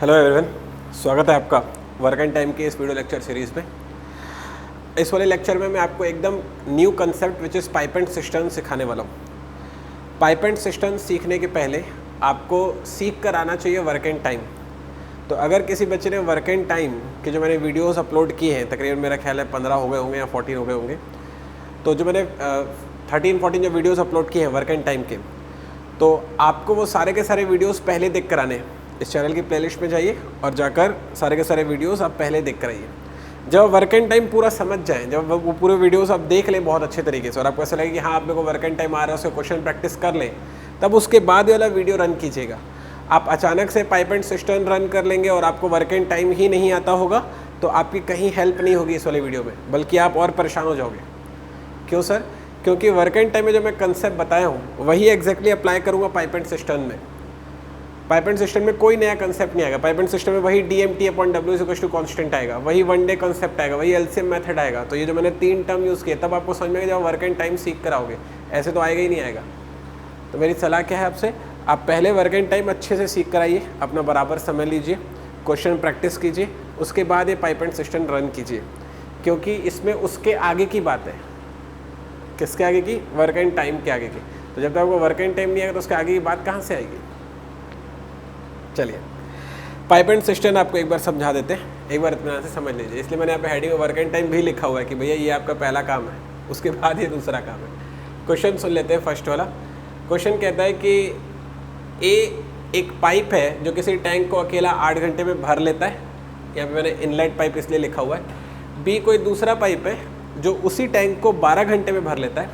Hello everyone, स्वागत है आपका वर्क एंड टाइम के इस वीडियो लेक्चर सीरीज़ में। इस वाले लेक्चर में मैं आपको एकदम new concept which is pipe and system सिखाने वाला हूँ। पाइप एंड सिस्टम सीखने के पहले आपको सीख कर आना चाहिए वर्क एंड टाइम। तो अगर किसी बच्चे ने वर्क एंड टाइम के जो मैंने वीडियोस अपलोड किए हैं, तकरीबन मेरा ख्याल है 15 हो गए होंगे या 14 हो गए होंगे, तो जो मैंने 13-14 जो वीडियोस अपलोड किए हैं वर्क एंड टाइम के, तो आपको वो सारे के सारे वीडियोस पहले देख कर आने हैं। इस चैनल की प्लेलिस्ट में जाइए और जाकर सारे के सारे वीडियोस आप पहले देख कर आइए। जब वर्क एंड टाइम पूरा समझ जाएं, जब वो पूरे वीडियोस आप देख लें बहुत अच्छे तरीके से और आपको ऐसा लगे कि हाँ आप मेरे को वर्क एंड टाइम आ रहा है, उससे क्वेश्चन प्रैक्टिस कर लें, तब उसके बाद वाला वीडियो रन कीजिएगा। आप अचानक से पाइप एंड सिस्टम रन कर लेंगे और आपको वर्क एंड टाइम ही नहीं आता होगा तो आपकी कहीं हेल्प नहीं होगी इस वाले वीडियो में, बल्कि आप और परेशान हो जाओगे। क्यों सर? क्योंकि वर्क एंड टाइम में जो मैं कंसेप्ट बताया हूँ वही एग्जैक्टली अप्लाई करूँगा पाइप एंड सिस्टम में। पाइप एंड सिस्टम में कोई नया कंसेप्ट नहीं आएगा। पाइप एंड सिस्टम में वही DMT/W कांस्टेंट आएगा, वही वन डे कंसेप्ट आएगा, वही LCM मेथड आएगा। तो ये जो मैंने 3 टर्म यूज़ किए तब आपको समझ में आएगा जब वर्क एंड टाइम सीख कर आओगे, ऐसे तो आएगा ही नहीं आएगा। तो मेरी सलाह क्या है आपसे, आप पहले वर्क एंड टाइम अच्छे से सीख कर आइए, अपना बराबर समय लीजिए, क्वेश्चन प्रैक्टिस कीजिए, उसके बाद ये पाइप एंड सिस्टम रन कीजिए, क्योंकि इसमें उसके आगे की बात है। किसके आगे की? वर्क एंड टाइम के आगे की। तो जब तक आपको वर्क एंड टाइम नहीं आएगा तो उसके आगे की बात कहाँ से आएगी? चलिए पाइप एंड सिस्टम आपको एक बार समझा देते हैं, एक बार इतना से समझ लीजिए। इसलिए मैंने यहाँ पे हेडिंग में वर्क एंड टाइम भी लिखा हुआ है कि भैया ये आपका पहला काम है, उसके बाद ये दूसरा काम है। क्वेश्चन सुन लेते हैं। फर्स्ट वाला क्वेश्चन कहता है कि ए एक पाइप है जो किसी टैंक को अकेला 8 घंटे में भर लेता है। यहाँ पे मैंने इनलेट पाइप इसलिए लिखा हुआ है। बी कोई दूसरा पाइप है जो उसी टैंक को 12 घंटे में भर लेता है।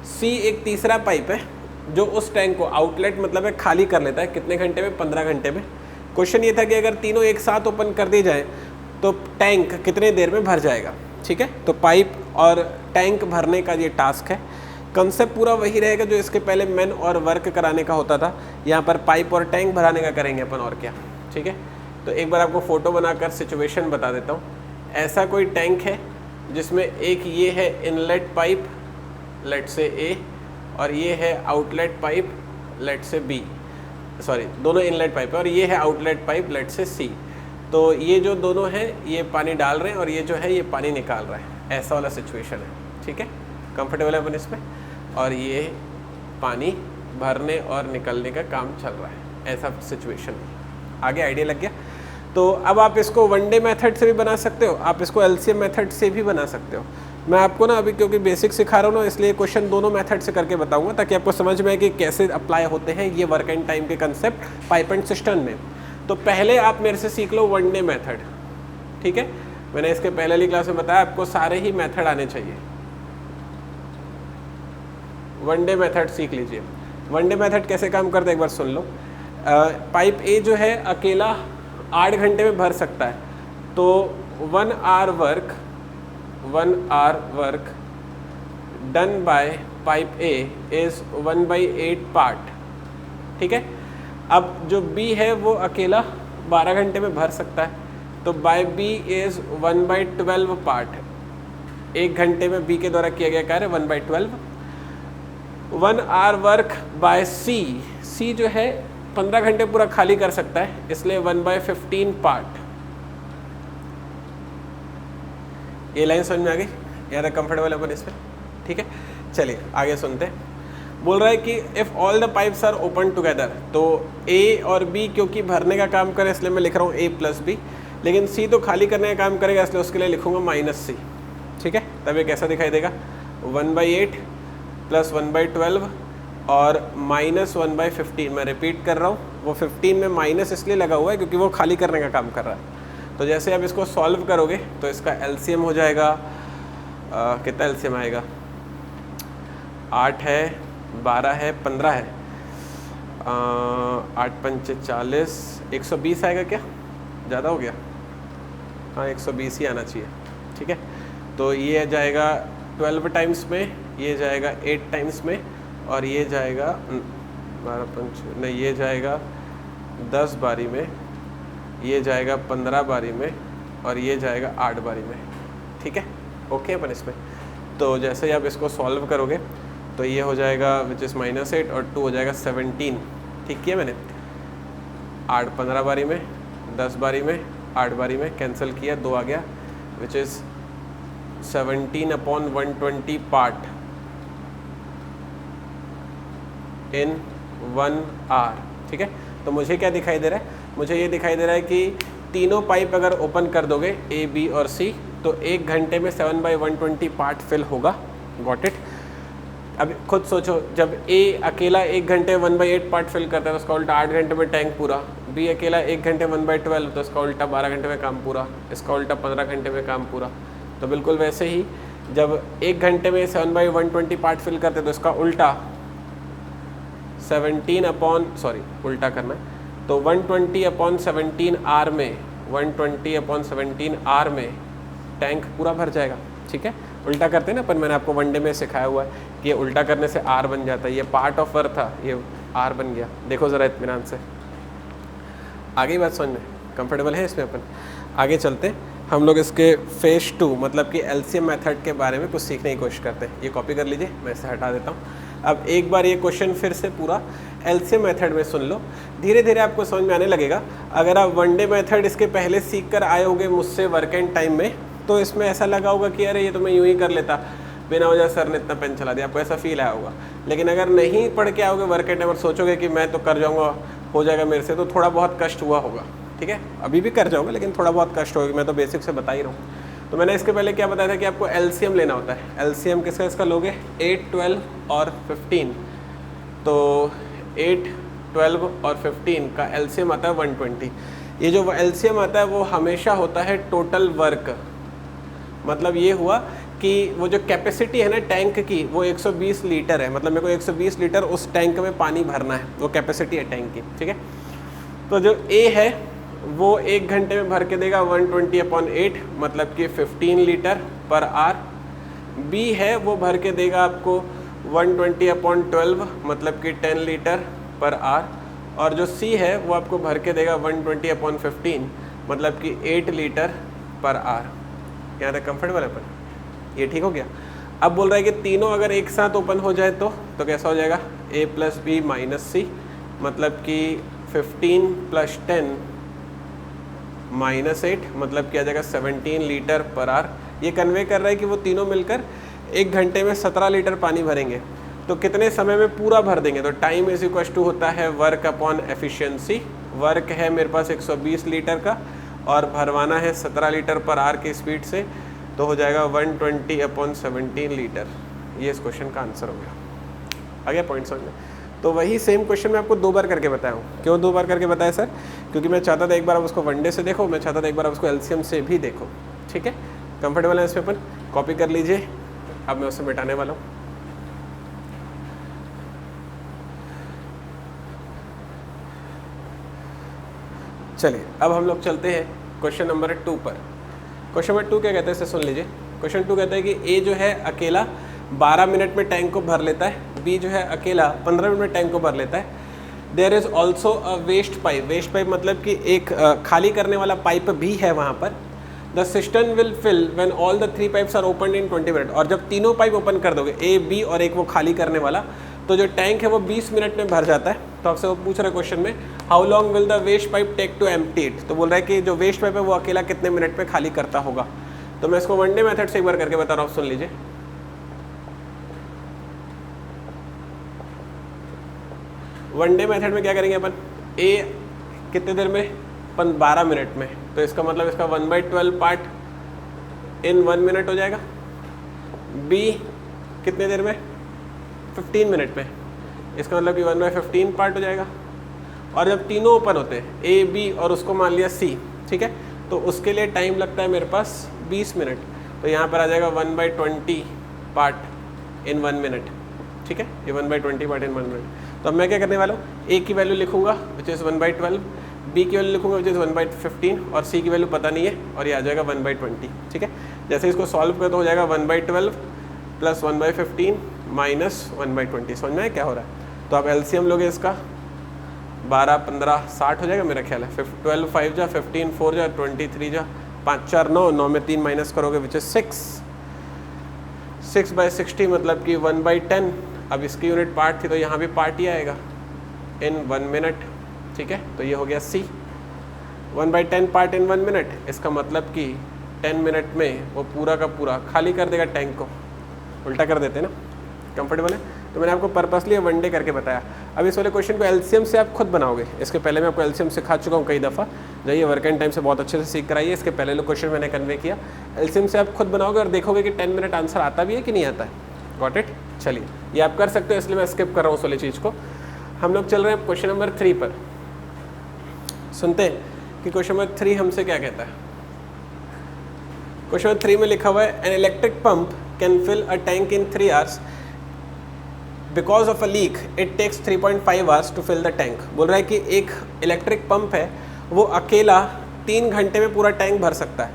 सी एक तीसरा पाइप है जो उस टैंक को आउटलेट मतलब है खाली कर लेता है। कितने घंटे में? 15 घंटे में। क्वेश्चन ये था कि अगर तीनों एक साथ ओपन कर दी जाए तो टैंक कितने देर में भर जाएगा। ठीक है, तो पाइप और टैंक भरने का ये टास्क है। कंसेप्ट पूरा वही रहेगा जो इसके पहले मैन और वर्क कराने का होता था। यहाँ पर पाइप और टैंक भराने का करेंगे अपन, और क्या। ठीक है, तो एक बार आपको फ़ोटो बनाकर सिचुएशन बता देता हूँ। ऐसा कोई टैंक है जिसमें एक ये है इनलेट पाइप, लेट से ए, और ये है आउटलेट पाइप, लेट से बी, सॉरी दोनों इनलेट पाइप है, और ये है आउटलेट पाइप, लेट से सी। तो ये जो दोनों हैं ये पानी डाल रहे हैं और ये जो है ये पानी निकाल रहा है। ऐसा वाला सिचुएशन है। ठीक है, कंफर्टेबल है अपन इसमें। और ये पानी भरने और निकलने का काम चल रहा है, ऐसा सिचुएशन। आगे आइडिया लग गया? तो अब आप इसको वन डे मेथड से भी बना सकते हो, आप इसको LCM मेथड से भी बना सकते हो। मैं आपको ना अभी क्योंकि बेसिक सिखा रहा हूँ ना, इसलिए क्वेश्चन दोनों मेथड से करके बताऊंगा ताकि आपको समझ में आए कि कैसे अप्लाई होते हैं ये वर्क एंड टाइम के कंसेप्ट पाइप एंड सिस्टम में। तो पहले आप मेरे से सीख लो वन डे मेथड। ठीक है, मैंने इसके पहले वाली क्लास में बताया आपको सारे ही मेथड आने चाहिए। वन डे मेथड सीख लीजिए। वन डे मेथड कैसे काम करता है एक बार सुन लो। पाइप ए जो है अकेला 8 घंटे में भर सकता है, तो 1 hour work done by pipe A is 1/8 part. ठीक है, अब जो बी है वो अकेला 12 घंटे में भर सकता है, तो बाय बी इज़ 1/12 पार्ट। 1 घंटे में बी के द्वारा किया गया कार्य 1/12। 1 आवर वर्क बाय सी, सी जो है 15 घंटे पूरा खाली कर सकता है, इसलिए 1/15 पार्ट। ये लाइन समझ में आ गई? यार कंफर्टेबल है अपन इसमें? ठीक है, चलिए आगे सुनते हैं। बोल रहा है कि if all the pipes are open together, तो ए और बी क्योंकि भरने का काम करे इसलिए मैं लिख रहा हूँ A+B, लेकिन सी तो खाली करने का काम करेगा इसलिए उसके लिए लिखूँगा -C। ठीक है, तब ये कैसा दिखाई देगा? 1/8 + 1/12 और -1/15। मैं रिपीट कर रहा हूँ, वो 15 में माइनस इसलिए लगा हुआ है क्योंकि वो खाली करने का काम कर रहा है। तो जैसे आप इसको सॉल्व करोगे तो इसका LCM हो जाएगा, कितना LCM आएगा? 8 है, 12 है, 15 है, 8 पंचे 40, 120 आएगा क्या? ज़्यादा हो गया? हाँ 120 ही आना चाहिए। ठीक है, तो ये जाएगा 12 टाइम्स में, ये जाएगा 8 टाइम्स में, और ये जाएगा 12 पंच नहीं, ये जाएगा 10 बारी में, ये जाएगा 15 बारी में, और ये जाएगा 8 बारी में। ठीक है, ओके अपन इसमें। तो जैसे ही आप इसको सॉल्व करोगे तो ये हो जाएगा विच इज़ -8 और 2 हो जाएगा 17। ठीक किया मैंने? 8 15 बारी में 10 बारी में, 8 बारी में कैंसिल किया, 2 आ गया which is 17/120 part in 1 hour. ठीक है, तो मुझे क्या दिखाई दे रहा है, मुझे ये दिखाई दे रहा है कि तीनों पाइप अगर ओपन कर दोगे A, B और C तो 1 घंटे में 7/120 पार्ट फिल होगा। Got it. अब खुद सोचो, जब A अकेला 1 घंटे 1/8 पार्ट फिल करता है तो उसका उल्टा 8 घंटे में टैंक पूरा, B अकेला 1 घंटे 1/12 तो उसका उल्टा 12 घंटे में काम पूरा, इसका उल्टा 15 घंटे में काम पूरा। तो बिल्कुल वैसे ही जब 1 घंटे में 7/120 पार्ट फिल करते तो इसका उल्टा उल्टा करना है तो 120/17 आर में 120/17 आर में टैंक पूरा भर जाएगा। ठीक है, उल्टा करते हैं ना अपन, मैंने आपको वनडे में सिखाया हुआ है कि ये उल्टा करने से आर बन जाता है, ये पार्ट ऑफ वर्क था, ये आर बन गया। देखो ज़रा इत्मीनान से, आगे बात समझ में कंफर्टेबल है इसमें। अपन आगे चलते हैं, हम लोग इसके फेज 2 मतलब कि एलसीएम मेथड के बारे में कुछ सीखने की कोशिश करते हैं। ये कॉपी कर लीजिए, मैं इसे हटा देता हूँ। अब एक बार ये क्वेश्चन फिर से पूरा एलसीएम मेथड में सुन लो, धीरे धीरे आपको समझ में आने लगेगा। अगर आप वनडे मेथड इसके पहले सीख कर आए होगे मुझसे वर्क एंड टाइम में, तो इसमें ऐसा लगा होगा कि अरे ये तो मैं यूँ ही कर लेता, बिना वजह सर ने इतना पेन चला दिया, आपको ऐसा फील आया होगा। लेकिन अगर नहीं पढ़ के आओगे वर्क एंड टाइम और सोचोगे कि मैं तो कर जाऊँगा, हो जाएगा मेरे से, तो थोड़ा बहुत कष्ट हुआ होगा। ठीक है, अभी भी कर जाओगे लेकिन थोड़ा बहुत कष्ट होगा, मैं तो बेसिक से बता ही रहा हूँ। तो मैंने इसके पहले क्या बताया था कि आपको एलसीएम लेना होता है। एलसीएम किसका इसका लोगे, 8, 12 और 15। तो 8, 12 और 15 का एलसीएम आता है 120। ये जो एलसीएम आता है वो हमेशा होता है टोटल वर्क। मतलब ये हुआ कि वो जो कैपेसिटी है ना टैंक की, वो 120 लीटर है। मतलब मेरे को 120 लीटर उस टैंक में पानी भरना है, वो कैपेसिटी है टैंक की। ठीक है, तो जो ए है वो 1 घंटे में भर के देगा 120/8 मतलब कि 15 लीटर पर आवर। बी है वो भर के देगा आपको 120/12 मतलब कि 10 लीटर पर आवर। और जो सी है वो आपको भर के देगा 120/15 मतलब कि 8 लीटर पर आवर। यहाँ तक कंफर्टेबल है पर, ये ठीक हो गया। अब बोल रहा है कि तीनों अगर एक साथ ओपन हो जाए तो कैसा हो जाएगा, A + B - C मतलब कि 15 + 10 -8 मतलब क्या जाएगा 17 लीटर पर आवर। ये कन्वे कर रहा है कि वो तीनों मिलकर 1 घंटे में 17 लीटर पानी भरेंगे। तो कितने समय में पूरा भर देंगे, तो टाइम इज इक्वल टू होता है वर्क अपॉन एफिशिएंसी। वर्क है मेरे पास 120 लीटर का और भरवाना है 17 लीटर पर आवर की स्पीड से, तो हो जाएगा 120/17 लीटर। ये इस क्वेश्चन का आंसर हो गया। आ गया पॉइंट समझ में। तो वही सेम क्वेश्चन मैं आपको 2 बार करके बताया हूँ। क्यों 2 बार करके बताया सर, क्योंकि मैं चाहता था एक बार आप उसको वनडे से देखो, मैं चाहता था एक बार आप उसको एलसीएम से भी देखो। ठीक है, कंफर्टेबल है इसमें, अपन कॉपी कर लीजिए। अब मैं उसे मिटाने वाला हूँ। चलिए अब हम लोग चलते हैं क्वेश्चन नंबर 2 पर। क्वेश्चन नंबर 2 क्या कहते हैं इसे सुन लीजिए। क्वेश्चन 2 कहता है कि ए जो है अकेला 12 मिनट में टैंक को भर लेता है, बी जो है अकेला 15 मिनट में टैंक को भर लेता है। There is also a waste pipe. Waste pipe मतलब कि एक खाली करने वाला पाइप भी है वहाँ पर। The system will fill when all the 3 pipes are open in 20 minute. और जब तीनों पाइप ओपन कर दोगे, ए, बी और एक वो खाली करने वाला, तो जो टैंक है वो 20 मिनट में भर जाता है। तो आपसे वो पूछ रहा है क्वेश्चन में, how long will the waste pipe take to empty it. तो बोल रहा है कि जो वेस्ट पाइप है वो अकेला कितने मिनट में खाली करता होगा। तो मैं इसको वनडे मेथड से एक बार करके बता रहा हूँ, सुन लीजिए। वनडे मेथड में क्या करेंगे अपन, ए कितने देर में, 12 मिनट में, तो इसका मतलब इसका 1/12 पार्ट इन 1 मिनट हो जाएगा। बी कितने देर में, 15 मिनट में, इसका मतलब कि 1/15 पार्ट हो जाएगा। और जब तीनों ओपन होते हैं, ए, बी और उसको मान लिया सी, ठीक है, तो उसके लिए टाइम लगता है मेरे पास 20 मिनट। तो यहाँ पर आ जाएगा 1/20 पार्ट इन 1 मिनट। ठीक है, ये 1/20 पार्ट इन 1 मिनट। तो अब मैं क्या करने वाला हूँ, ए की वैल्यू लिखूंगा विच इज़ 1/12, बी की वैल्यू लिखूंगा विच इज़ 1/15 और सी की वैल्यू पता नहीं है और ये आ जाएगा 1/20। ठीक है, जैसे इसको सॉल्व कर तो हो जाएगा 1/12 + 1/15 - 1/20। समझ में आया क्या हो रहा है। तो आप एलसीएम लोगे इसका, 12, 15, 60 हो जाएगा मेरा ख्याल है। 12 5 जा, 15 4 जा, 23 जा, 5 4 9, 9 में 3 माइनस करोगे विच इज 6/60 मतलब कि 1/10। अब इसकी यूनिट पार्ट थी तो यहाँ भी पार्ट ही आएगा इन 1 मिनट। ठीक है, तो ये हो गया सी। 1/10 पार्ट इन 1 मिनट, इसका मतलब कि 10 मिनट में वो पूरा का पूरा खाली कर देगा टैंक को। उल्टा कर देते हैं ना, कंफर्टेबल है। तो मैंने आपको पर्पसली वन डे करके बताया। अब इस वाले क्वेश्चन को एलसीएम से आप खुद बनाओगे। इसके पहले मैं आपको एलसीएम सिखा चुका हूँ कई दफ़ा, जाइए वर्क एंड टाइम से बहुत अच्छे से सीख कर आइए। इसके पहले लोग क्वेश्चन मैंने कन्वे किया, एलसीएम से आप खुद बनाओगे और देखोगे कि 10 मिनट आंसर आता भी है कि नहीं आता है। Got it? चलिए, ये आप कर सकते हो, इसलिए मैं स्किप कर रहा हूँ उस वाली चीज़ को। हम लोग चल रहे हैं क्वेश्चन नंबर 3 पर। सुनते हैं कि क्वेश्चन नंबर 3 हमसे क्या कहता है। क्वेश्चन नंबर 3 में लिखा हुआ है, an electric pump can fill a tank in 3 hours, because of a leak it takes 3.5 hours to fill the tank. बोल रहा है कि एक इलेक्ट्रिक पंप है, वो अकेला 3 घंटे में पूरा टैंक भर सकता है,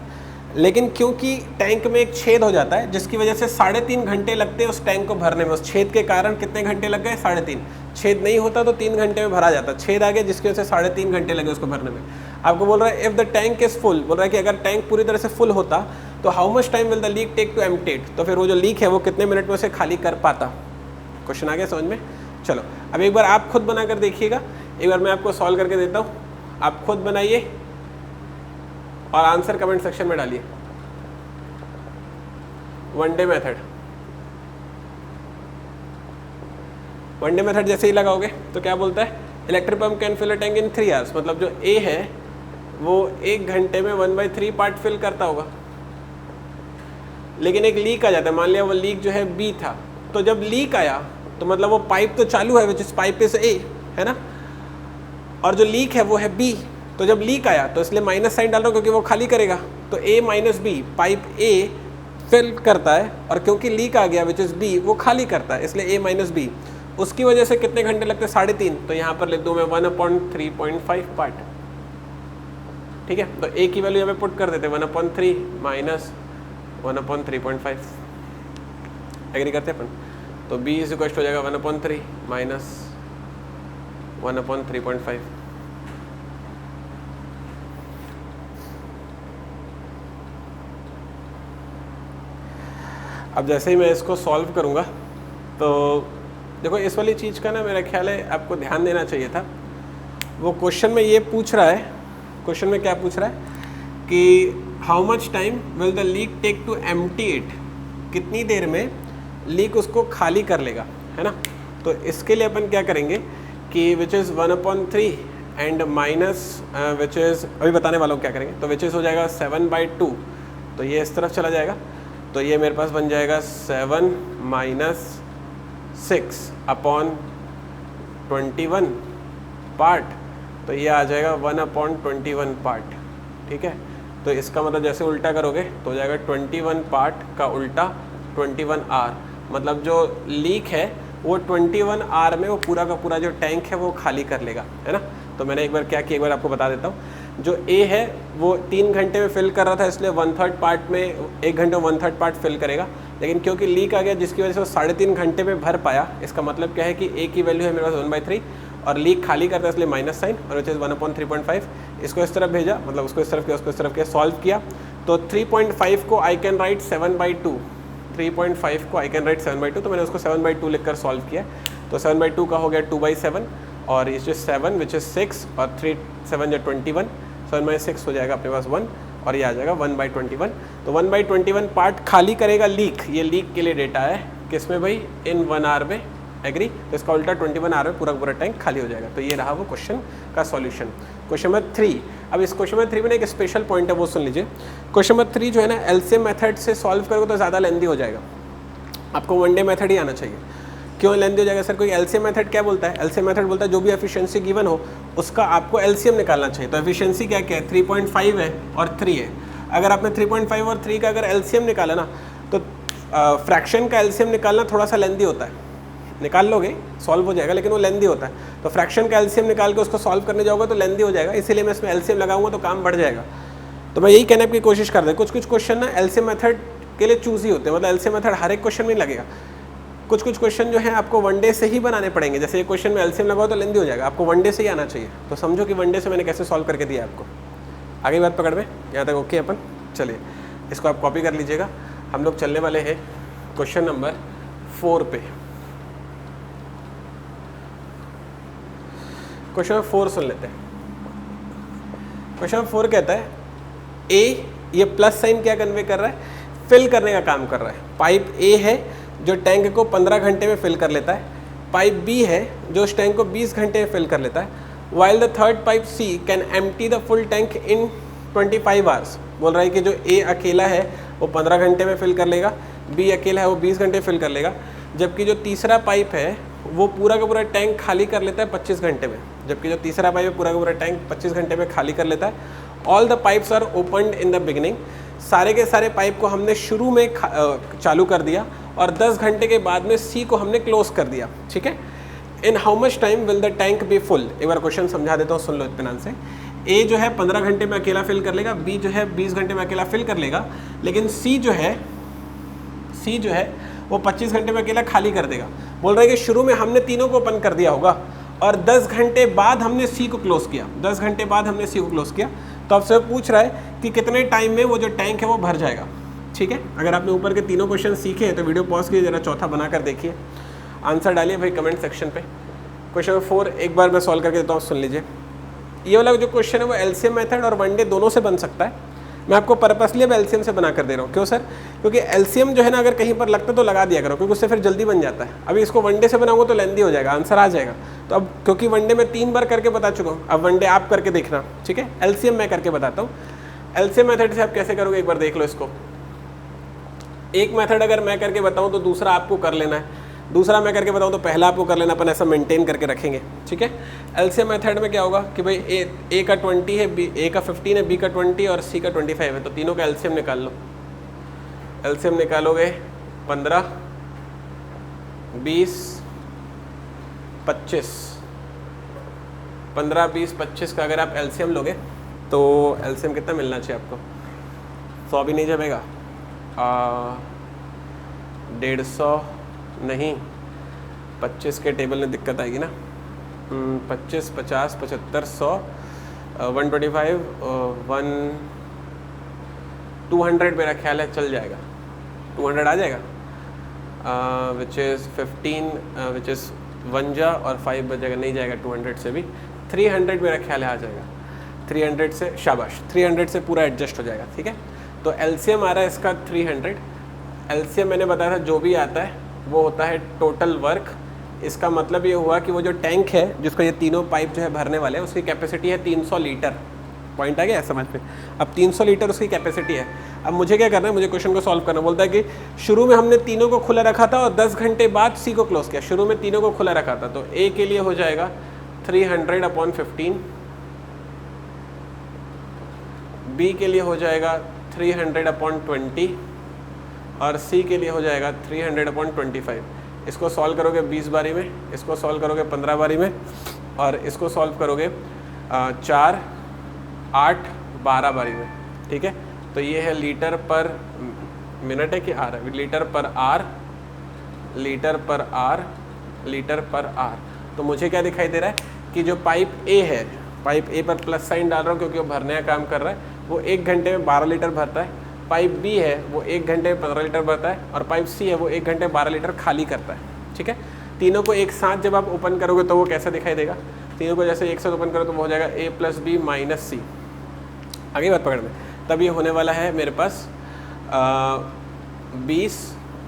लेकिन क्योंकि टैंक में एक छेद हो जाता है जिसकी वजह से 3.5 घंटे लगते हैं उस टैंक को भरने में। उस छेद के कारण कितने घंटे लग गए? 3.5। छेद नहीं होता तो 3 घंटे में भरा जाता, छेद आ गया जिसकी वजह से 3.5 घंटे लगे उसको भरने में। आपको बोल रहा है if the tank is full, बोल रहा है कि अगर टैंक पूरी तरह से फुल होता तो how much time will the leak take to empty it, तो फिर वो जो लीक है वो कितने मिनट में उसे खाली कर पाता। क्वेश्चन आ गया समझ में? चलो अब एक बार आप खुद बना कर देखिएगा, एक बार मैं आपको सॉल्व करके देता हूँ, आप खुद बनाइए और आंसर कमेंट सेक्शन में डालिए। One day method, one day method जैसे ही लगाओगे तो क्या बोलता है, electric pump can fill a tank in 3 hours, मतलब जो ए है वो 1 घंटे में 1/3 पार्ट फिल करता होगा, लेकिन एक लीक आ जाता है। मान लिया वो लीक जो है बी था, तो जब लीक आया तो मतलब वो पाइप तो चालू है which is pipe is a, है ना, और जो लीक है वो है बी, तो जब लीक आया तो इसलिए माइनस साइन डाल रहा हूँ क्योंकि वो खाली करेगा, तो A minus B, pipe A fill करता है और क्योंकि लीक आ गया विच इज बी वो खाली करता है, इसलिए ए माइनस बी। उसकी वजह से कितने घंटे लगते हैं? 3.5। तो यहाँ पर लिख दूँ मैं 1/3.5 पार्ट। ठीक है, तो ए की वैल्यू यहाँ पे पुट कर देते हैं 1/3 माइनस 1/3.5। एग्री करते हैं अपन? तो b इज इक्वल हो जाएगा 1/3 माइनस 1/3.5। अब जैसे ही मैं इसको सॉल्व करूँगा तो देखो इस वाली चीज़ का ना मेरा ख्याल है आपको ध्यान देना चाहिए था। वो क्वेश्चन में ये पूछ रहा है, क्वेश्चन में क्या पूछ रहा है कि how much time will the leak take to empty it, कितनी देर में लीक उसको खाली कर लेगा, है ना। तो इसके लिए अपन क्या करेंगे कि which is 1/3 and minus which is, अभी बताने वाला हूँ क्या करेंगे, तो विच इज़ हो जाएगा 7/2, तो ये इस तरफ चला जाएगा, तो ये मेरे पास बन जाएगा 7 - 6/21 पार्ट, तो ये आ जाएगा 1/21 पार्ट। ठीक है, तो इसका मतलब जैसे उल्टा करोगे तो हो जाएगा 21 पार्ट का उल्टा 21 आर, मतलब जो लीक है वो 21 आर में वो पूरा का पूरा जो टैंक है वो खाली कर लेगा, है ना। तो मैंने एक बार क्या किया, एक बार आपको बता देता हूँ। जो ए है वो 3 घंटे में फिल कर रहा था, इसलिए 1/3 पार्ट में 1 घंटे में 1/3 पार्ट फिल करेगा, लेकिन क्योंकि लीक आ गया जिसकी वजह से वो 3.5 घंटे में भर पाया। इसका मतलब क्या है कि ए की वैल्यू है मेरे पास 1/3 और लीक खाली करता है इसलिए माइनस साइन, और विच इज़ 1/3.5। इसको इस तरफ भेजा, मतलब उसको इस तरफ किया, उसको इस तरफ किया, सॉल्व किया, तो 3.5 को आई कैन राइट 7/2, 3.5 को आई कैन राइट 7/2, तो मैंने उसको 7/2 लिखकर सॉल्व किया। तो 7/2 का हो गया 2/7 और इस जो 7 विच इज़ 6 और 3 7 या 21, 7 - 6 हो जाएगा अपने पास 1 और ये आ जाएगा 1/21। तो 1/21 पार्ट खाली करेगा लीक, ये लीक के लिए डेटा है किसमें भाई, इन 1 आवर में। एग्री? तो इसका उल्टा 21 आवर में पूरा पूरा टैंक खाली हो जाएगा। तो ये रहा वो क्वेश्चन का सॉल्यूशन। क्वेश्चन नंबर 3, अब इस क्वेश्चन नंबर 3 में एक स्पेशल पॉइंट है वो सुन लीजिए। क्वेश्चन नंबर 3 जो है ना एलसीएम मेथड से सॉल्व करोगे तो ज़्यादा लेंदी हो जाएगा, आपको वन डे मेथड ही आना चाहिए। क्यों लेंदी हो जाएगा सर? कोई एलसीएम मेथड क्या बोलता है? एलसीएम मेथड बोलता है जो भी एफिशिएंसी गिवन हो उसका आपको एलसीएम निकालना चाहिए। तो एफिशिएंसी क्या क्या है? 3.5 है और 3 है। अगर आपने 3.5 और 3 का अगर एलसीएम निकाला ना तो फ्रैक्शन का एलसीएम निकालना थोड़ा सा लेंदी होता है। निकाल लोगे सॉल्व हो जाएगा, लेकिन वो लेंदी होता है। तो फ्रैक्शन का एलसीएम निकाल के उसको सॉल्व करने जाओगे तो लेंदी हो जाएगा, इसीलिए मैं इसमें एलसीएम लगाऊंगा तो काम बढ़ जाएगा। तो मैं यही कहने की कोशिश कर रहा हूँ, कुछ कुछ क्वेश्चन ना एलसीएम मेथड के लिए चूज ही होते हैं, मतलब एलसीएम मेथड हर एक क्वेश्चन में लगेगा। कुछ कुछ क्वेश्चन जो है आपको वनडे से ही बनाने पड़ेंगे, जैसे ये क्वेश्चन में एलसीएम लगाओ तो लेंदी हो जाएगा, आपको वनडे से ही आना चाहिए। तो समझो कि वनडे से मैंने कैसे सॉल्व करके दिया आपको। आगे बात पकड़ में, यहाँ तक ओके अपन? चलिए इसको आप कॉपी कर लीजिएगा। हम लोग चलने वाले हैं क्वेश्चन नंबर 4 पे। क्वेश्चन नंबर 4 सुन लेते हैं। क्वेश्चन 4 कहता है ए, ये प्लस साइन क्या कन्वे कर रहा है, फिल करने का काम कर रहा है। पाइप ए है जो टैंक को 15 घंटे में फिल कर लेता है, पाइप बी है जो उस टैंक को 20 घंटे में फिल कर लेता है, while the third pipe C can empty the full tank in 25 hours. बोल रहा है कि जो ए अकेला है वो 15 घंटे में फिल कर लेगा, बी अकेला है वो 20 घंटे फिल कर लेगा, जबकि जो तीसरा पाइप है वो पूरा का पूरा टैंक खाली कर लेता है 25 घंटे में। जबकि जो तीसरा पाइप है पूरा का पूरा टैंक 25 घंटे में खाली कर लेता है। All the pipes are opened in the beginning, सारे के सारे पाइप को हमने शुरू में चालू कर दिया और 10 घंटे के बाद में सी को हमने क्लोज कर दिया। ठीक है, in how much time will the tank be full. एक बार क्वेश्चन समझा देता हूँ, सुन लो इत्मीनान से। ए जो है 15 घंटे में अकेला फिल कर लेगा, बी जो है 20 घंटे में अकेला फिल कर लेगा, लेकिन सी जो है वो 25 घंटे में अकेला खाली कर देगा। बोल रहे हैं कि शुरू में हमने तीनों को ओपन कर दिया होगा और 10 घंटे बाद हमने सी को क्लोज किया, 10 घंटे बाद हमने सी को क्लोज किया। तो आपसे पूछ रहा है कि कितने टाइम में वो जो टैंक है वो भर जाएगा। ठीक है, अगर आपने ऊपर के तीनों क्वेश्चन सीखे हैं तो वीडियो पॉज कीजिए, जरा चौथा बनाकर देखिए, आंसर डालिए भाई कमेंट सेक्शन पे। क्वेश्चन 4 एक बार मैं सॉल्व करके देता हूँ, सुन लीजिए। ये वाला जो क्वेश्चन है वो एलसीएम मेथड और वनडे दोनों से बन सकता है। मैं आपको पर्पसली अब एलसीएम से बना कर दे रहा हूँ। क्यों सर? क्योंकि एलसीएम जो है ना अगर कहीं पर लगता तो लगा दिया करो, क्योंकि उससे फिर जल्दी बन जाता है। अभी इसको वनडे से बनाऊंगा तो लेंदी हो जाएगा, आंसर आ जाएगा। तो अब क्योंकि वनडे में 3 बार करके बता चुका हूँ, अब वनडे आप करके देखना। ठीक है, एलसीएम मैं करके बताता हूँ। एलसीएम मेथड से आप कैसे करोगे एक बार देख लो इसको। एक मेथड अगर मैं करके बताऊँ तो दूसरा आपको कर लेना है, दूसरा मैं करके बताऊँ तो पहला आपको कर लेना। अपन ऐसा मेंटेन करके रखेंगे। ठीक है, एलसीएम मेथड में क्या होगा कि भाई ए का 20 है, ए का 15 है, बी का 20 और सी का 25 है, तो तीनों का एलसीएम निकाल लो। एलसीएम निकालोगे 15, 20, 25, 15, 20, 25 का अगर आप एलसीएम लोगे तो एलसीएम कितना मिलना चाहिए आपको? 100 भी नहीं जमेगा, 150 नहीं, 25 के टेबल में दिक्कत आएगी ना। 25, 50, 75, 100, 125, 200 मेरा ख्याल है चल जाएगा, 200 आ जाएगा, विच इज़ 15, विच इज़ 1 जा और 5 बचेगा, नहीं जाएगा 200 से भी, 300 मेरा ख्याल है आ जाएगा। 300 से शाबाश, 300 से पूरा एडजस्ट हो जाएगा। ठीक है, तो एलसीएम आ रहा है इसका 300। एलसीएम मैंने बताया था जो भी आता है वो होता है टोटल वर्क। इसका मतलब ये हुआ कि वो जो टैंक है जिसको ये तीनों पाइप जो है भरने वाले हैं उसकी कैपेसिटी है 300 लीटर। पॉइंट आ गया समझ में? अब 300 लीटर उसकी कैपेसिटी है। अब मुझे क्या करना है, मुझे क्वेश्चन को सॉल्व करना। बोलता है कि शुरू में हमने तीनों को खुला रखा था और 10 घंटे बाद सी को क्लोज किया। शुरू में तीनों को खुला रखा था, तो ए के लिए हो जाएगा 300/15, बी के लिए हो जाएगा 300/20 और सी के लिए हो जाएगा 300/25। इसको सॉल्व करोगे 20 बारी में, इसको सॉल्व करोगे 15 बारी में और इसको सॉल्व करोगे 4, 8, 12 बारी में। ठीक है, तो ये है लीटर पर मिनट है कि आर है, लीटर पर आर, लीटर पर आर, लीटर पर आर। तो मुझे क्या दिखाई दे रहा है कि जो पाइप ए है, पाइप ए पर प्लस साइन डाल रहा हूँ क्योंकि वो भरने का काम कर रहा है, वो 1 घंटे में 12 लीटर भरता है। पाइप बी है वो 1 घंटे में 15 लीटर भरता है और पाइप सी है वो 1 घंटे में 12 लीटर खाली करता है। ठीक है, तीनों को एक साथ जब आप ओपन करोगे तो वो कैसा दिखाई देगा? तीनों को जैसे एक साथ ओपन करो तो वो हो जाएगा A + B - C। आगे बात पकड़ में, तब ये होने वाला है मेरे पास 20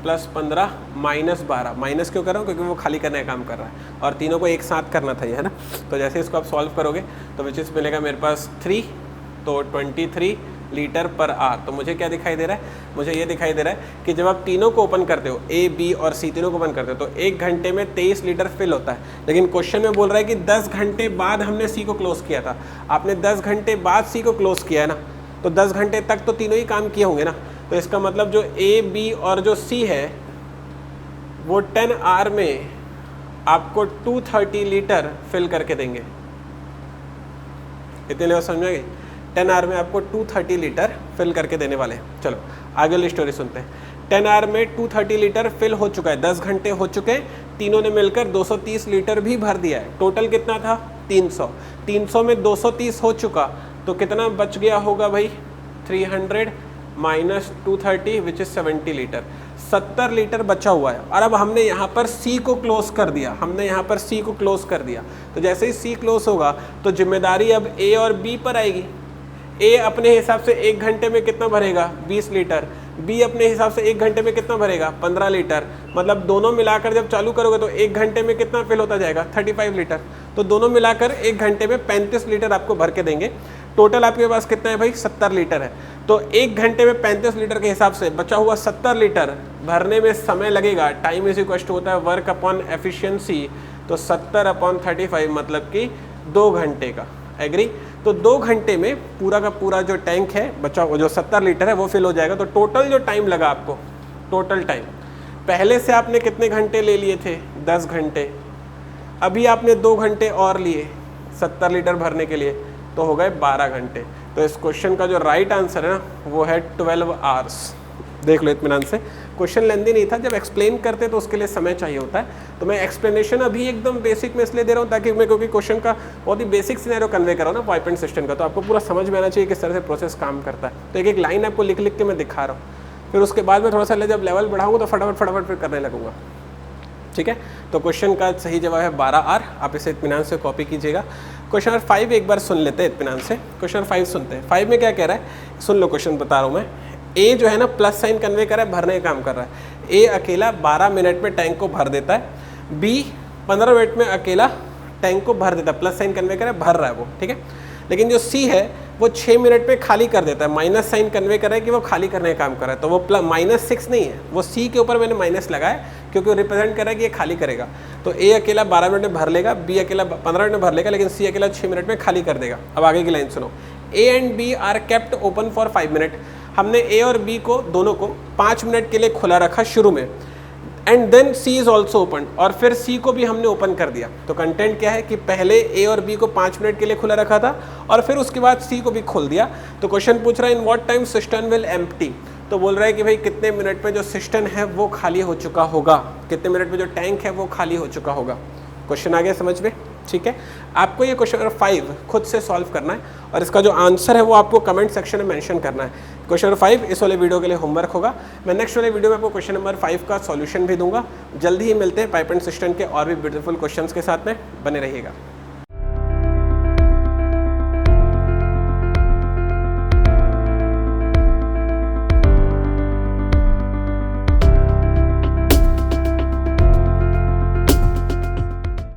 + 15 - 12। माइनस क्यों कर रहा हूँ? क्योंकि वो खाली करने का काम कर रहा है और तीनों को एक साथ करना था ये, है ना। तो जैसे इसको आप सॉल्व करोगे तो विच इज़ मिलेगा मेरे पास 3, तो 23 लीटर पर आर। तो मुझे क्या दिखाई दे रहा है? मुझे ये दिखाई दे रहा है कि जब आप तीनों को ओपन करते हो, ए, बी और सी तीनों को ओपन करते हो, तो 1 घंटे में 23 लीटर फिल होता है। लेकिन क्वेश्चन में बोल रहा है कि 10 घंटे बाद हमने सी को क्लोज किया था। आपने 10 घंटे बाद सी को क्लोज किया है ना, तो 10 घंटे तक तो तीनों ही काम किए होंगे ना। तो इसका मतलब जो ए, बी और जो सी है वो 10 आर में आपको 230 लीटर फिल करके देंगे। इतने लेवल समझ में गई? 10 आर में आपको 230 लीटर फिल करके देने वाले हैं। चलो आगे वाली स्टोरी सुनते हैं। 10 आर में 230 लीटर फिल हो चुका है, 10 घंटे हो चुके हैं, तीनों ने मिलकर 230 लीटर भी भर दिया है। टोटल कितना था? 300। 300 में 230 हो चुका, तो कितना बच गया होगा भाई? 300 - 230 विच इज़ 70 लीटर। 70 लीटर बचा हुआ है। और अब हमने यहाँ पर सी को क्लोज कर दिया, हमने यहाँ पर सी को क्लोज कर दिया। तो जैसे ही सी क्लोज होगा तो जिम्मेदारी अब ए और बी पर आएगी। ए अपने हिसाब से 1 घंटे में कितना भरेगा 20 लीटर, बी अपने हिसाब से 1 घंटे में कितना भरेगा 15 लीटर, मतलब दोनों मिलाकर जब चालू करोगे तो 1 घंटे में कितना फिल होता जाएगा 35 लीटर। तो दोनों मिलाकर 1 घंटे में 35 लीटर आपको भर के देंगे। टोटल आपके पास कितना है भाई 70 लीटर है। तो 1 घंटे में 35 लीटर के हिसाब से बचा हुआ 70 लीटर भरने में समय लगेगा। टाइम इज इक्वल टू होता है वर्क अपॉन एफिशिएंसी, तो 70/35 मतलब कि 2 घंटे का। एग्री? तो 2 घंटे में पूरा का पूरा जो टैंक है बचा जो 70 लीटर है वो फिल हो जाएगा। तो टोटल जो टाइम लगा आपको, टोटल टाइम पहले से आपने कितने घंटे ले लिए थे 10 घंटे, अभी आपने 2 घंटे और लिए 70 लीटर भरने के लिए, तो हो गए 12 घंटे। तो इस क्वेश्चन का जो राइट आंसर है ना वो है 12 आवर्स। देख लो इत्मीनान से, क्वेश्चन लेंदी नहीं था, जब एक्सप्लेन करते तो उसके लिए समय चाहिए होता है। तो मैं एक्सप्लेनेशन अभी एकदम बेसिक में इसलिए दे रहा हूँ ताकि मैं, क्योंकि क्वेश्चन का बहुत ही बेसिक सिनेरियो कन्वे कर रहा हूँ ना पाइप एंड सिस्टम का, तो आपको पूरा समझ में आना चाहिए किस तरह से प्रोसेस काम करता है। तो एक एक लाइन आपको लिख लिख के मैं दिखा रहा हूँ, फिर उसके बाद में थोड़ा सा जब लेवल बढ़ाऊँगा तो फटाफट फिर करने लगूंगा। ठीक है, तो क्वेश्चन का सही जवाब है 12 आर। आप इसे इत्मीनान से कॉपी कीजिएगा। क्वेश्चन नंबर 5 एक बार सुन लेते हैं इत्मीनान से। क्वेश्चन 5 सुनते हैं। 5 में क्या कह रहा है, सुन लो क्वेश्चन बता रहा हूँ मैं। ए जो है ना प्लस साइन कन्वे कर रहा है, भरने का काम कर रहा है। ए अकेला 12 मिनट में टैंक को भर देता है, बी 15 मिनट में अकेला टैंक को भर देता है, प्लस साइन कन्वे कर रहा है, भर रहा है वो। ठीक है, लेकिन जो सी है वो 6 मिनट में खाली कर देता है, माइनस साइन कन्वे कर रहा है कि वो खाली करने का काम कर रहा है। तो वो -6 नहीं है, वो सी के ऊपर मैंने माइनस लगाया क्योंकि वो रिप्रेजेंट कर रहा है कि ये खाली करेगा। तो ए अकेला 12 मिनट में भर लेगा, बी अकेला 15 मिनट में भर लेगा, लेकिन सी अकेला 6 मिनट में खाली कर देगा। अब आगे की लाइन सुनो। A and B are kept open for 5 minute. हमने ए और बी को दोनों को 5 मिनट के लिए खुला रखा शुरू में, and then C is also open, और फिर सी को भी हमने ओपन कर दिया। तो कंटेंट क्या है कि पहले ए और बी को 5 मिनट के लिए खुला रखा था और फिर उसके बाद सी को भी खोल दिया। तो क्वेश्चन पूछ रहा है in what time system will empty. तो बोल रहा है कि भाई कितने मिनट में जो सिस्टम है वो खाली हो चुका होगा, कितने मिनट में जो टैंक है वो खाली हो चुका होगा। क्वेश्चन आ गया समझ में? ठीक है, आपको ये क्वेश्चन नंबर 5 खुद से सॉल्व करना है और इसका जो आंसर है वो आपको कमेंट सेक्शन में मेंशन करना है। क्वेश्चन नंबर 5 इस वाले वीडियो के लिए होमवर्क होगा। मैं नेक्स्ट वाले वीडियो में आपको क्वेश्चन नंबर 5 का सॉल्यूशन भी दूंगा। जल्दी ही मिलते हैं पाइप एंड सिस्टम के और भी ब्यूटीफुल क्वेश्चंस के साथ में, बने रहिएगा।